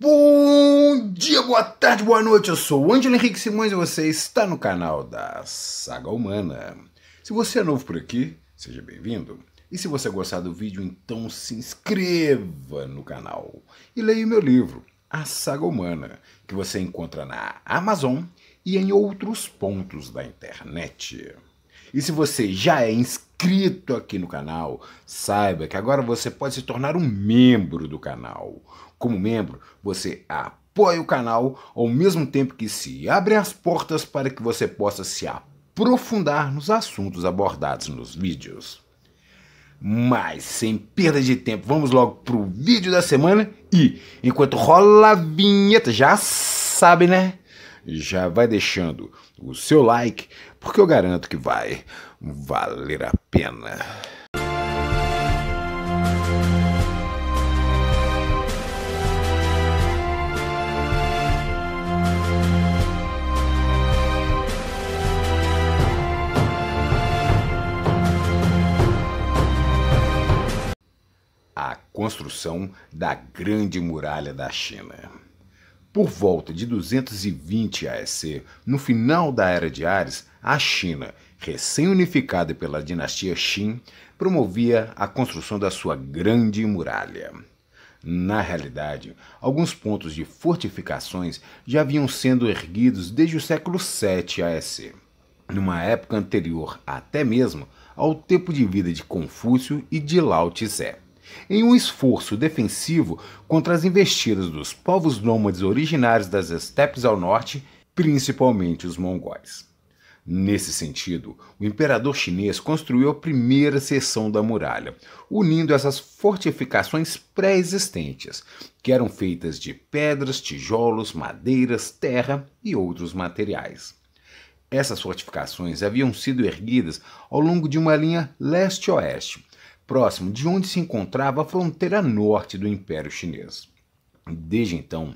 Bom dia, boa tarde, boa noite, eu sou o Ângelo Henrique Simões e você está no canal da Saga Humana. Se você é novo por aqui, seja bem-vindo. E se você gostar do vídeo, então se inscreva no canal. E leia o meu livro, A Saga Humana, que você encontra na Amazon e em outros pontos da internet. E se você já é inscrito aqui no canal, saiba que agora você pode se tornar um membro do canal. Como membro, você apoia o canal ao mesmo tempo que se abrem as portas para que você possa se aprofundar nos assuntos abordados nos vídeos. Mas sem perda de tempo, vamos logo pro vídeo da semana e, enquanto rola a vinheta, já sabe, né? Já vai deixando o seu like, porque eu garanto que vai valer a pena. A construção da Grande Muralha da China. Por volta de 220 AEC, no final da Era de Ares, a China, recém-unificada pela dinastia Qin, promovia a construção da sua Grande Muralha. Na realidade, alguns pontos de fortificações já haviam sendo erguidos desde o século VII AEC, numa época anterior até mesmo ao tempo de vida de Confúcio e de Lao Tse, em um esforço defensivo contra as investidas dos povos nômades originários das estepes ao norte, principalmente os mongóis. Nesse sentido, o imperador chinês construiu a primeira seção da muralha, unindo essas fortificações pré-existentes, que eram feitas de pedras, tijolos, madeiras, terra e outros materiais. Essas fortificações haviam sido erguidas ao longo de uma linha leste-oeste, próximo de onde se encontrava a fronteira norte do Império Chinês. Desde então,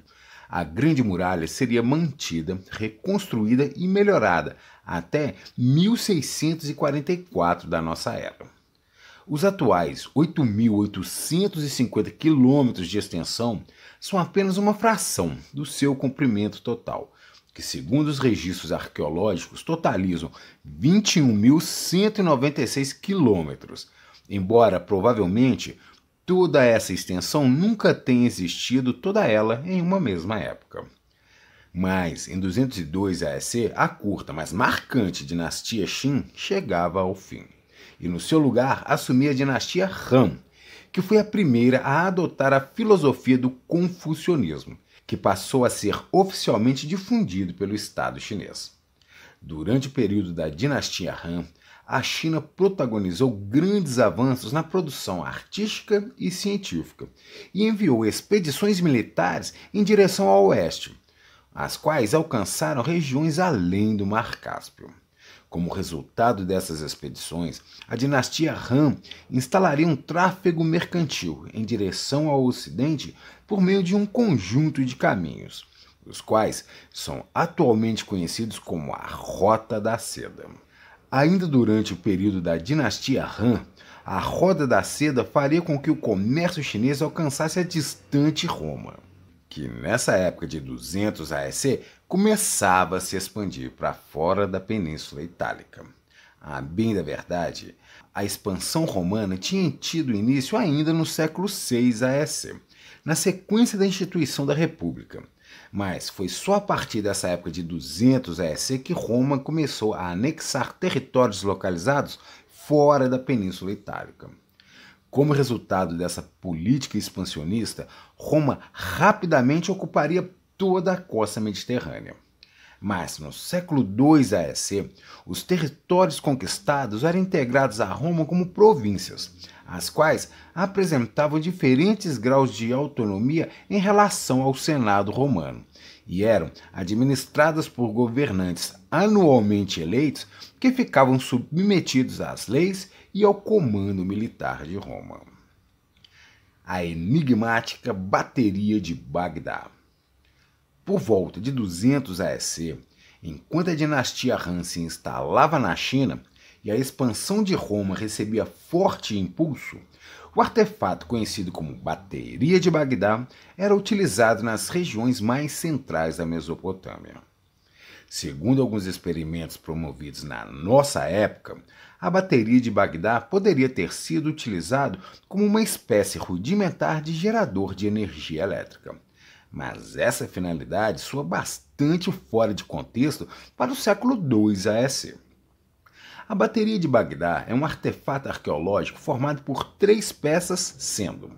a Grande Muralha seria mantida, reconstruída e melhorada até 1644 da nossa era. Os atuais 8.850 quilômetros de extensão são apenas uma fração do seu comprimento total, que, segundo os registros arqueológicos, totalizam 21.196 quilômetros, embora provavelmente toda essa extensão nunca tenha existido toda ela em uma mesma época. Mas em 202 AEC, a curta, mas marcante dinastia Qin chegava ao fim, e no seu lugar assumia a dinastia Han, que foi a primeira a adotar a filosofia do confucionismo, que passou a ser oficialmente difundido pelo Estado chinês. Durante o período da dinastia Han, a China protagonizou grandes avanços na produção artística e científica e enviou expedições militares em direção ao oeste, as quais alcançaram regiões além do Mar Cáspio. Como resultado dessas expedições, a dinastia Han instalaria um tráfego mercantil em direção ao ocidente por meio de um conjunto de caminhos, os quais são atualmente conhecidos como a Rota da Seda. Ainda durante o período da dinastia Han, a Roda da Seda faria com que o comércio chinês alcançasse a distante Roma, que nessa época de 200 AEC começava a se expandir para fora da Península Itálica. A bem da verdade, a expansão romana tinha tido início ainda no século VI AEC, na sequência da instituição da República. Mas foi só a partir dessa época de 200 AEC que Roma começou a anexar territórios localizados fora da Península Itálica. Como resultado dessa política expansionista, Roma rapidamente ocuparia toda a costa mediterrânea. Mas no século II AEC, os territórios conquistados eram integrados a Roma como províncias, as quais apresentavam diferentes graus de autonomia em relação ao Senado romano, e eram administradas por governantes anualmente eleitos que ficavam submetidos às leis e ao comando militar de Roma. A enigmática Bateria de Bagdá. Por volta de 200 AEC, enquanto a dinastia Han se instalava na China e a expansão de Roma recebia forte impulso, O artefato, conhecido como Bateria de Bagdá, era utilizado nas regiões mais centrais da Mesopotâmia. Segundo alguns experimentos promovidos na nossa época, a bateria de Bagdá poderia ter sido utilizado como uma espécie rudimentar de gerador de energia elétrica. Mas essa finalidade soa bastante fora de contexto para o século II a.C. A bateria de Bagdá é um artefato arqueológico formado por 3 peças, sendo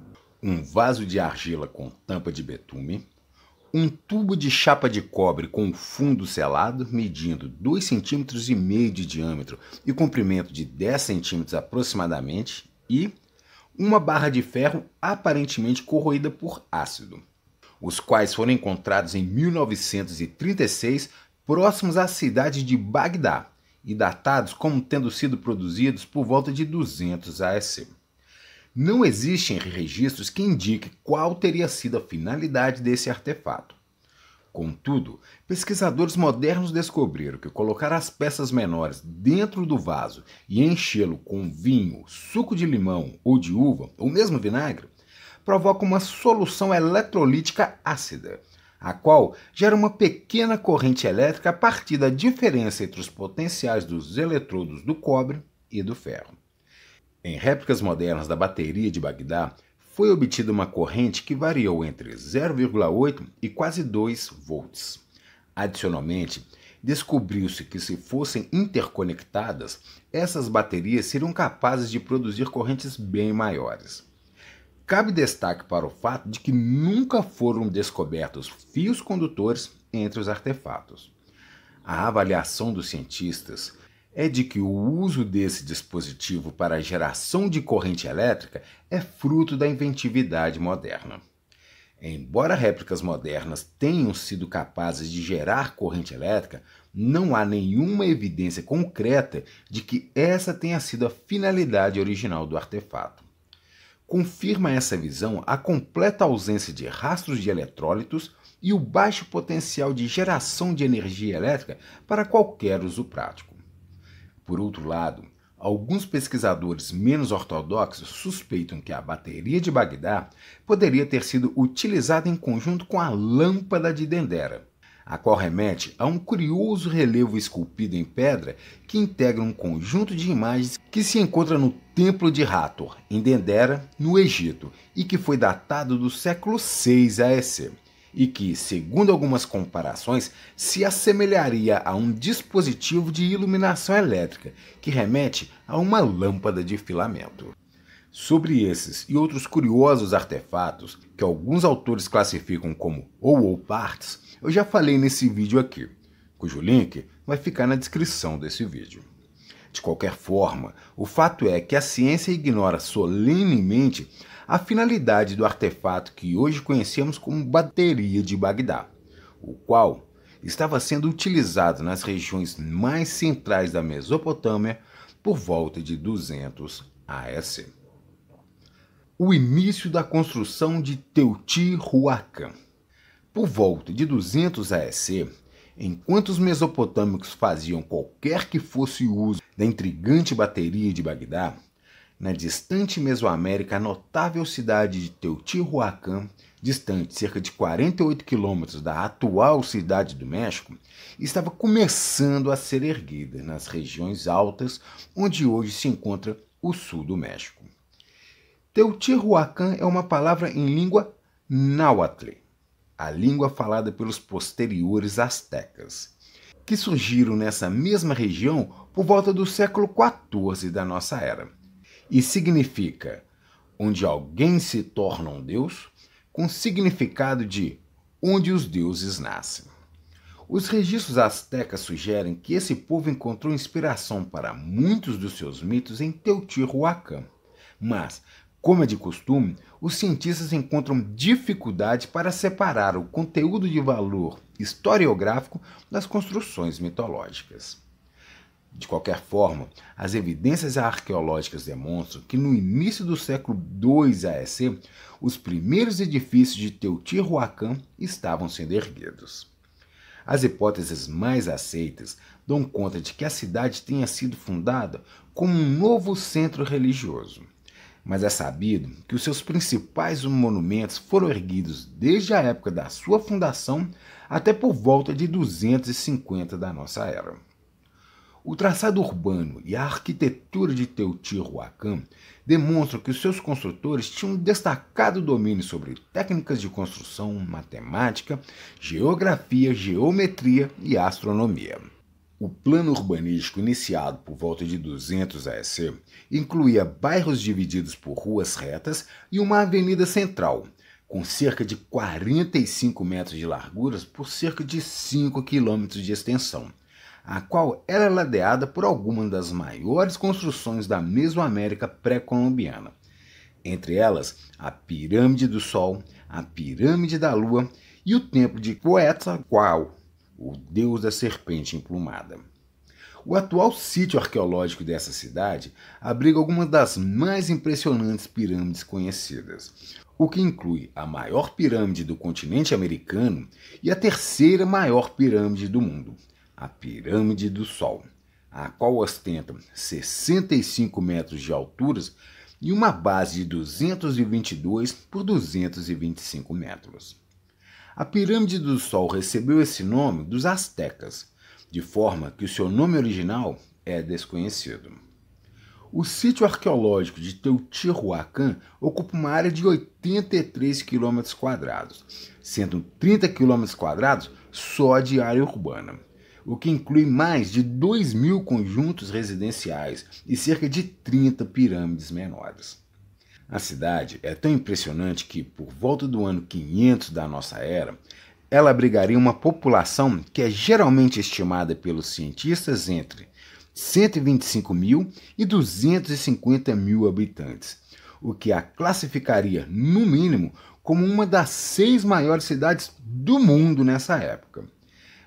um vaso de argila com tampa de betume, um tubo de chapa de cobre com fundo selado, medindo 2,5 cm de diâmetro e comprimento de 10 cm aproximadamente, e uma barra de ferro aparentemente corroída por ácido, os quais foram encontrados em 1936 próximos à cidade de Bagdá e datados como tendo sido produzidos por volta de 200 a.C. Não existem registros que indiquem qual teria sido a finalidade desse artefato. Contudo, pesquisadores modernos descobriram que colocar as peças menores dentro do vaso e enchê-lo com vinho, suco de limão ou de uva, ou mesmo vinagre, provoca uma solução eletrolítica ácida, a qual gera uma pequena corrente elétrica a partir da diferença entre os potenciais dos eletrodos do cobre e do ferro. Em réplicas modernas da bateria de Bagdá, foi obtida uma corrente que variou entre 0,8 e quase 2 volts. Adicionalmente, descobriu-se que se fossem interconectadas, essas baterias seriam capazes de produzir correntes bem maiores. Cabe destaque para o fato de que nunca foram descobertos fios condutores entre os artefatos. A avaliação dos cientistas é de que o uso desse dispositivo para a geração de corrente elétrica é fruto da inventividade moderna. Embora réplicas modernas tenham sido capazes de gerar corrente elétrica, não há nenhuma evidência concreta de que essa tenha sido a finalidade original do artefato. Confirma essa visão a completa ausência de rastros de eletrólitos e o baixo potencial de geração de energia elétrica para qualquer uso prático. Por outro lado, alguns pesquisadores menos ortodoxos suspeitam que a bateria de Bagdá poderia ter sido utilizada em conjunto com a lâmpada de Dendera, a qual remete a um curioso relevo esculpido em pedra que integra um conjunto de imagens que se encontra no Templo de Hathor, em Dendera, no Egito, e que foi datado do século VI a.C., e que, segundo algumas comparações, se assemelharia a um dispositivo de iluminação elétrica, que remete a uma lâmpada de filamento. Sobre esses e outros curiosos artefatos, que alguns autores classificam como ou partes, eu já falei nesse vídeo aqui, cujo link vai ficar na descrição desse vídeo. De qualquer forma, o fato é que a ciência ignora solenemente a finalidade do artefato que hoje conhecemos como bateria de Bagdá, o qual estava sendo utilizado nas regiões mais centrais da Mesopotâmia por volta de 200 a.C. O início da construção de Teotihuacan. Por volta de 200 a.C., enquanto os mesopotâmicos faziam qualquer que fosse o uso da intrigante bateria de Bagdá, na distante Mesoamérica, a notável cidade de Teotihuacan, distante cerca de 48 quilômetros da atual cidade do México, estava começando a ser erguida nas regiões altas onde hoje se encontra o sul do México. Teotihuacan é uma palavra em língua náhuatl, a língua falada pelos posteriores astecas, que surgiram nessa mesma região por volta do século XIV da nossa era, e significa onde alguém se torna um deus, com significado de onde os deuses nascem. Os registros astecas sugerem que esse povo encontrou inspiração para muitos dos seus mitos em Teotihuacan, mas, como é de costume, os cientistas encontram dificuldade para separar o conteúdo de valor historiográfico das construções mitológicas. De qualquer forma, as evidências arqueológicas demonstram que no início do século II a.C., os primeiros edifícios de Teotihuacan estavam sendo erguidos. As hipóteses mais aceitas dão conta de que a cidade tenha sido fundada como um novo centro religioso. mas é sabido que os seus principais monumentos foram erguidos desde a época da sua fundação até por volta de 250 da nossa era. O traçado urbano e a arquitetura de Teotihuacan demonstram que os seus construtores tinham um destacado domínio sobre técnicas de construção, matemática, geografia, geometria e astronomia. O plano urbanístico iniciado por volta de 200 AEC incluía bairros divididos por ruas retas e uma avenida central, com cerca de 45 metros de largura por cerca de 5 quilômetros de extensão, a qual era ladeada por algumas das maiores construções da Mesoamérica pré-colombiana, entre elas a Pirâmide do Sol, a Pirâmide da Lua e o Templo de Quetzalcóatl, o deus da serpente emplumada. O atual sítio arqueológico dessa cidade abriga algumas das mais impressionantes pirâmides conhecidas, o que inclui a maior pirâmide do continente americano e a terceira maior pirâmide do mundo, a Pirâmide do Sol, a qual ostenta 65 metros de altura e uma base de 222 por 225 metros. A Pirâmide do Sol recebeu esse nome dos astecas, de forma que o seu nome original é desconhecido. O sítio arqueológico de Teotihuacan ocupa uma área de 83 km², sendo 30 km² só de área urbana, o que inclui mais de 2.000 conjuntos residenciais e cerca de 30 pirâmides menores. A cidade é tão impressionante que, por volta do ano 500 da nossa era, ela abrigaria uma população que é geralmente estimada pelos cientistas entre 125 mil e 250 mil habitantes, o que a classificaria, no mínimo, como uma das 6 maiores cidades do mundo nessa época.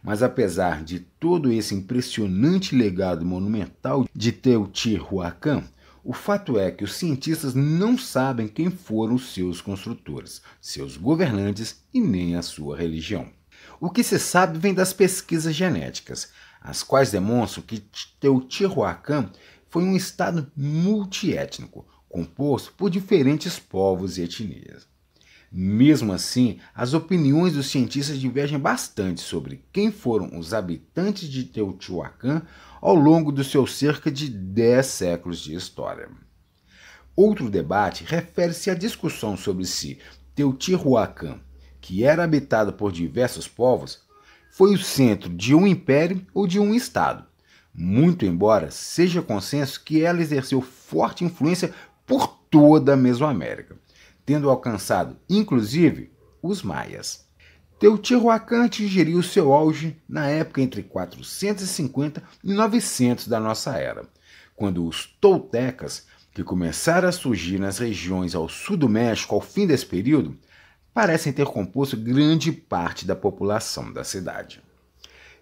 Mas apesar de todo esse impressionante legado monumental de Teotihuacan, o fato é que os cientistas não sabem quem foram os seus construtores, seus governantes e nem a sua religião. O que se sabe vem das pesquisas genéticas, as quais demonstram que Teotihuacan foi um estado multiétnico, composto por diferentes povos e etnias. Mesmo assim, as opiniões dos cientistas divergem bastante sobre quem foram os habitantes de Teotihuacan ao longo dos seus cerca de 10 séculos de história. Outro debate refere-se à discussão sobre se Teotihuacan, que era habitado por diversos povos, foi o centro de um império ou de um estado, muito embora seja consenso que ela exerceu forte influência por toda a Mesoamérica, tendo alcançado, inclusive, os maias. Teotihuacan atingiria o seu auge na época entre 450 e 900 da nossa era, quando os toltecas, que começaram a surgir nas regiões ao sul do México ao fim desse período, parecem ter composto grande parte da população da cidade.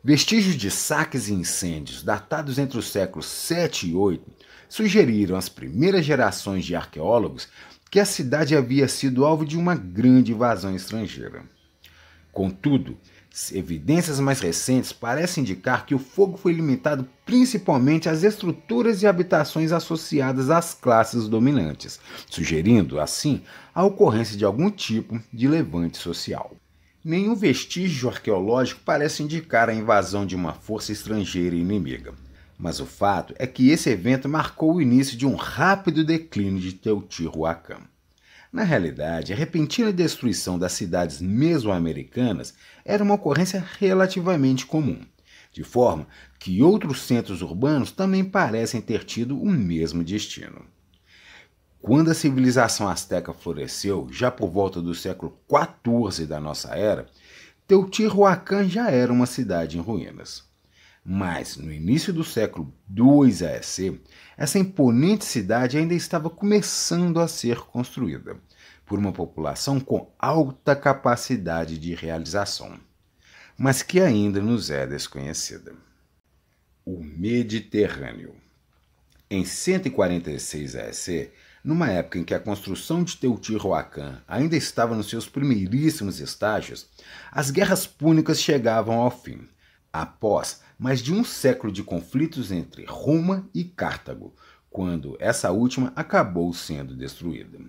Vestígios de saques e incêndios datados entre os séculos 7 e 8 sugeriram às primeiras gerações de arqueólogos que a cidade havia sido alvo de uma grande invasão estrangeira. Contudo, evidências mais recentes parecem indicar que o fogo foi limitado principalmente às estruturas e habitações associadas às classes dominantes, sugerindo, assim, a ocorrência de algum tipo de levante social. Nenhum vestígio arqueológico parece indicar a invasão de uma força estrangeira inimiga, mas o fato é que esse evento marcou o início de um rápido declínio de Teotihuacan. Na realidade, a repentina destruição das cidades mesoamericanas era uma ocorrência relativamente comum, de forma que outros centros urbanos também parecem ter tido o mesmo destino. Quando a civilização asteca floresceu, já por volta do século XIV da nossa era, Teotihuacan já era uma cidade em ruínas. Mas, no início do século II AEC, essa imponente cidade ainda estava começando a ser construída, por uma população com alta capacidade de realização, mas que ainda nos é desconhecida. O Mediterrâneo. Em 146 AEC, numa época em que a construção de Teotihuacan ainda estava nos seus primeiríssimos estágios, as guerras púnicas chegavam ao fim, após mais de um século de conflitos entre Roma e Cartago, quando essa última acabou sendo destruída.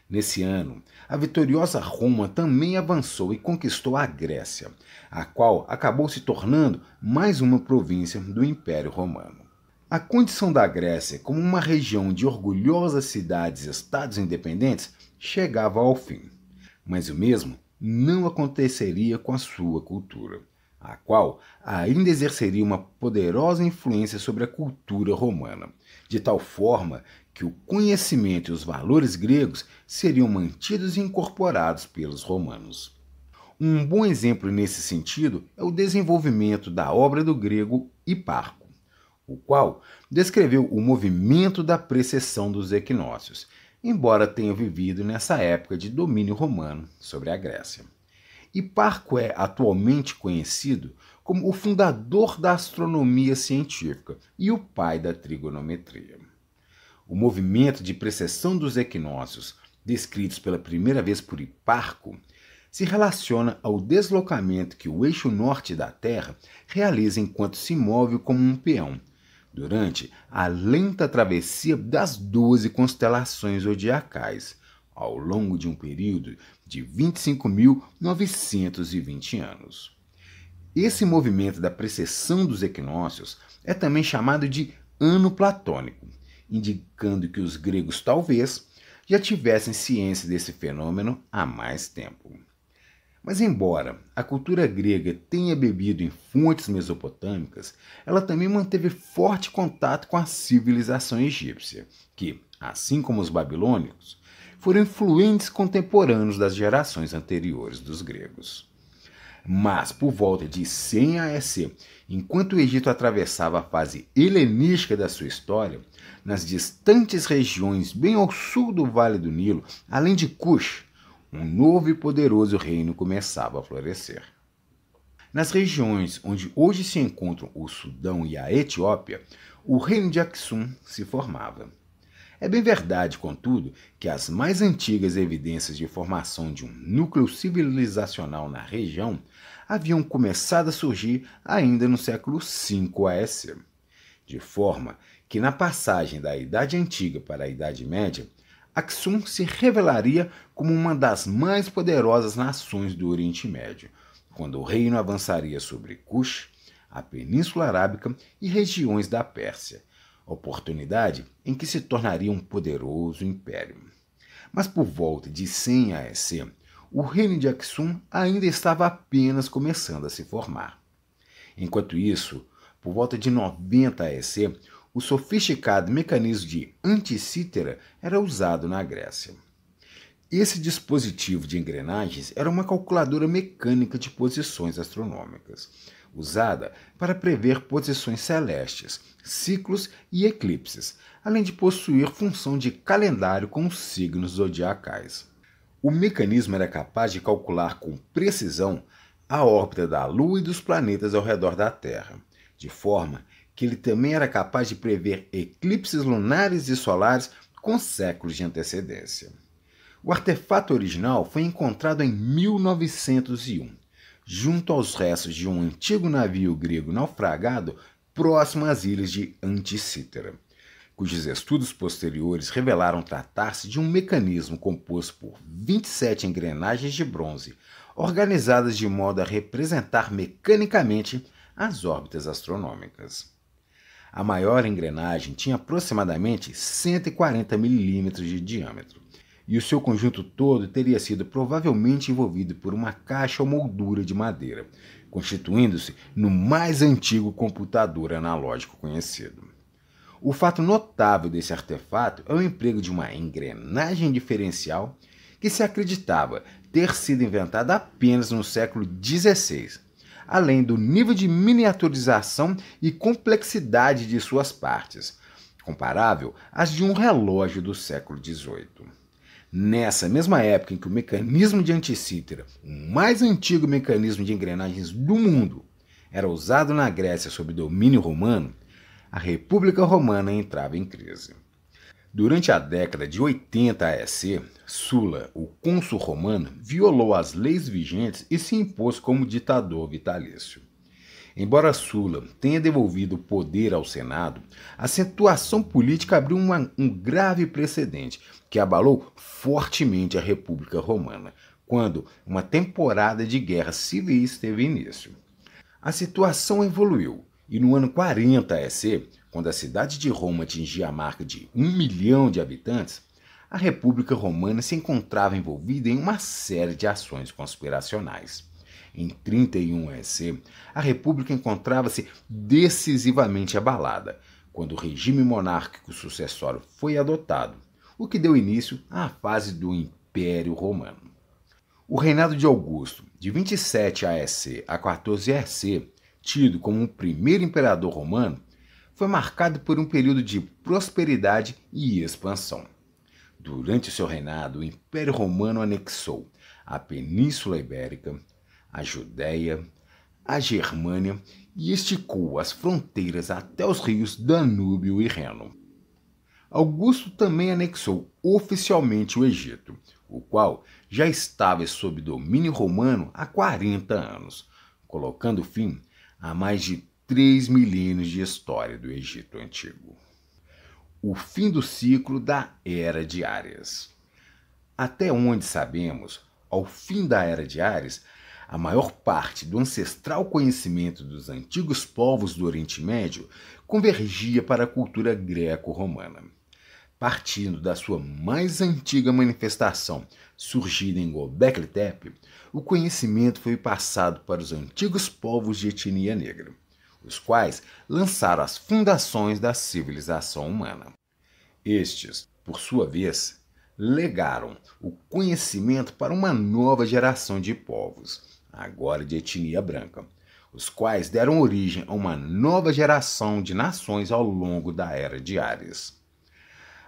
Nesse ano, a vitoriosa Roma também avançou e conquistou a Grécia, a qual acabou se tornando mais uma província do Império Romano. A condição da Grécia como uma região de orgulhosas cidades e estados independentes chegava ao fim, mas o mesmo não aconteceria com a sua cultura, a qual ainda exerceria uma poderosa influência sobre a cultura romana, de tal forma que o conhecimento e os valores gregos seriam mantidos e incorporados pelos romanos. Um bom exemplo nesse sentido é o desenvolvimento da obra do grego Hiparco, o qual descreveu o movimento da precessão dos equinócios, embora tenha vivido nessa época de domínio romano sobre a Grécia. Hiparco é atualmente conhecido como o fundador da astronomia científica e o pai da trigonometria. O movimento de precessão dos equinócios, descritos pela primeira vez por Hiparco, se relaciona ao deslocamento que o eixo norte da Terra realiza enquanto se move como um peão, durante a lenta travessia das 12 constelações zodiacais, ao longo de um período de 25.920 anos. Esse movimento da precessão dos equinócios é também chamado de ano platônico, indicando que os gregos talvez já tivessem ciência desse fenômeno há mais tempo. Mas embora a cultura grega tenha bebido em fontes mesopotâmicas, ela também manteve forte contato com a civilização egípcia, que, assim como os babilônicos, foram influentes contemporâneos das gerações anteriores dos gregos. Mas, por volta de 100 AEC, enquanto o Egito atravessava a fase helenística da sua história, nas distantes regiões bem ao sul do Vale do Nilo, além de Cush, um novo e poderoso reino começava a florescer. Nas regiões onde hoje se encontram o Sudão e a Etiópia, o reino de Aksum se formava. É bem verdade, contudo, que as mais antigas evidências de formação de um núcleo civilizacional na região haviam começado a surgir ainda no século V AEC, de forma que na passagem da Idade Antiga para a Idade Média, Aksum se revelaria como uma das mais poderosas nações do Oriente Médio, quando o reino avançaria sobre Cush, a Península Arábica e regiões da Pérsia, oportunidade em que se tornaria um poderoso império. Mas por volta de 100 AEC, o reino de Aksum ainda estava apenas começando a se formar. Enquanto isso, por volta de 90 AEC, o sofisticado mecanismo de anticítera era usado na Grécia. Esse dispositivo de engrenagens era uma calculadora mecânica de posições astronômicas, usada para prever posições celestes, ciclos e eclipses, além de possuir função de calendário com os signos zodiacais. O mecanismo era capaz de calcular com precisão a órbita da Lua e dos planetas ao redor da Terra, de forma que ele também era capaz de prever eclipses lunares e solares com séculos de antecedência. O artefato original foi encontrado em 1901, junto aos restos de um antigo navio grego naufragado próximo às ilhas de Anticítera, cujos estudos posteriores revelaram tratar-se de um mecanismo composto por 27 engrenagens de bronze, organizadas de modo a representar mecanicamente as órbitas astronômicas. A maior engrenagem tinha aproximadamente 140 milímetros de diâmetro, e o seu conjunto todo teria sido provavelmente envolvido por uma caixa ou moldura de madeira, constituindo-se no mais antigo computador analógico conhecido. O fato notável desse artefato é o emprego de uma engrenagem diferencial que se acreditava ter sido inventada apenas no século XVI, além do nível de miniaturização e complexidade de suas partes, comparável às de um relógio do século XVIII. Nessa mesma época em que o mecanismo de Anticítera, o mais antigo mecanismo de engrenagens do mundo, era usado na Grécia sob domínio romano, a República Romana entrava em crise. Durante a década de 80 AEC, Sula, o cônsul romano, violou as leis vigentes e se impôs como ditador vitalício. Embora Sulla tenha devolvido o poder ao Senado, a situação política abriu um grave precedente que abalou fortemente a República Romana, quando uma temporada de guerras civis teve início. A situação evoluiu e no ano 40 EC, quando a cidade de Roma atingia a marca de 1 milhão de habitantes, a República Romana se encontrava envolvida em uma série de ações conspiracionais. Em 31 EC, a República encontrava-se decisivamente abalada, quando o regime monárquico sucessório foi adotado, o que deu início à fase do Império Romano. O reinado de Augusto, de 27 AEC a 14 EC, tido como o primeiro imperador romano, foi marcado por um período de prosperidade e expansão. Durante seu reinado, o Império Romano anexou a Península Ibérica, a Judéia, a Germânia e esticou as fronteiras até os rios Danúbio e Reno. Augusto também anexou oficialmente o Egito, o qual já estava sob domínio romano há 40 anos, colocando fim a mais de 3 milênios de história do Egito Antigo. O fim do ciclo da Era de Áries. Até onde sabemos, ao fim da Era de Áries, a maior parte do ancestral conhecimento dos antigos povos do Oriente Médio convergia para a cultura greco-romana. Partindo da sua mais antiga manifestação, surgida em Göbekli Tepe, o conhecimento foi passado para os antigos povos de etnia negra, os quais lançaram as fundações da civilização humana. Estes, por sua vez, legaram o conhecimento para uma nova geração de povos, agora de etnia branca, os quais deram origem a uma nova geração de nações ao longo da Era de Áries.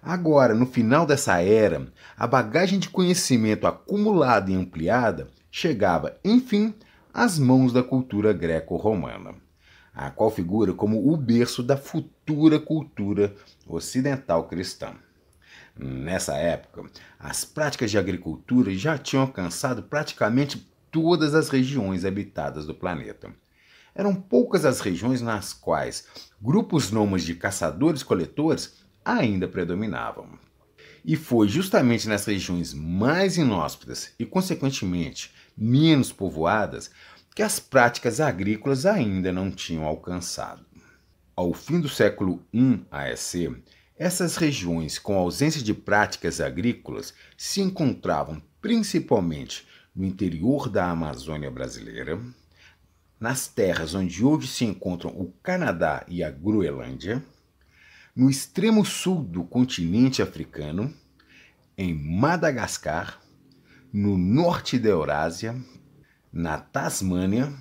Agora, no final dessa era, a bagagem de conhecimento acumulada e ampliada chegava, enfim, às mãos da cultura greco-romana, a qual figura como o berço da futura cultura ocidental cristã. Nessa época, as práticas de agricultura já tinham alcançado praticamente todas as regiões habitadas do planeta. Eram poucas as regiões nas quais grupos nômades de caçadores-coletores ainda predominavam. E foi justamente nas regiões mais inóspitas e, consequentemente, menos povoadas que as práticas agrícolas ainda não tinham alcançado. Ao fim do século I AEC, essas regiões com ausência de práticas agrícolas se encontravam principalmente no interior da Amazônia brasileira, nas terras onde hoje se encontram o Canadá e a Groenlândia, no extremo sul do continente africano, em Madagascar, no norte da Eurásia, na Tasmânia,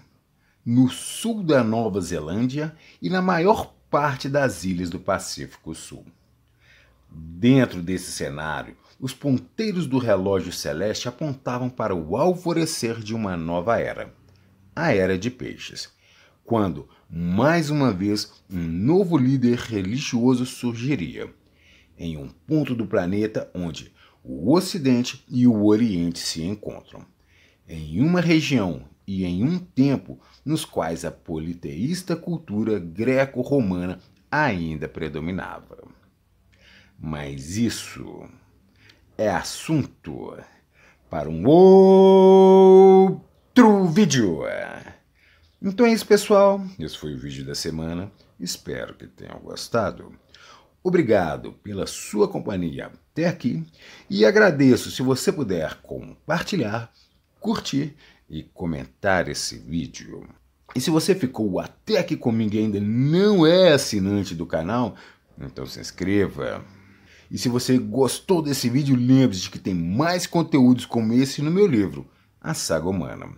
no sul da Nova Zelândia e na maior parte das ilhas do Pacífico Sul. Dentro desse cenário, os ponteiros do relógio celeste apontavam para o alvorecer de uma nova era, a Era de Peixes, quando, mais uma vez, um novo líder religioso surgiria, em um ponto do planeta onde o Ocidente e o Oriente se encontram, em uma região e em um tempo nos quais a politeísta cultura greco-romana ainda predominava. Mas isso é assunto para um outro vídeo. Então é isso, pessoal. Esse foi o vídeo da semana. Espero que tenham gostado. Obrigado pela sua companhia até aqui e agradeço se você puder compartilhar, curtir e comentar esse vídeo. E se você ficou até aqui comigo e ainda não é assinante do canal, então se inscreva. E se você gostou desse vídeo, lembre-se de que tem mais conteúdos como esse no meu livro, A Saga Humana.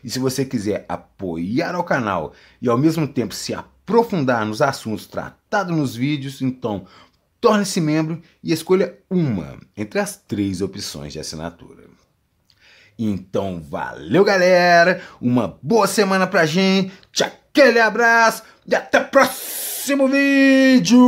E se você quiser apoiar o canal e ao mesmo tempo se aprofundar nos assuntos tratados nos vídeos, então torne-se membro e escolha uma entre as 3 opções de assinatura. Então valeu, galera, uma boa semana pra gente, aquele abraço e até o próximo vídeo!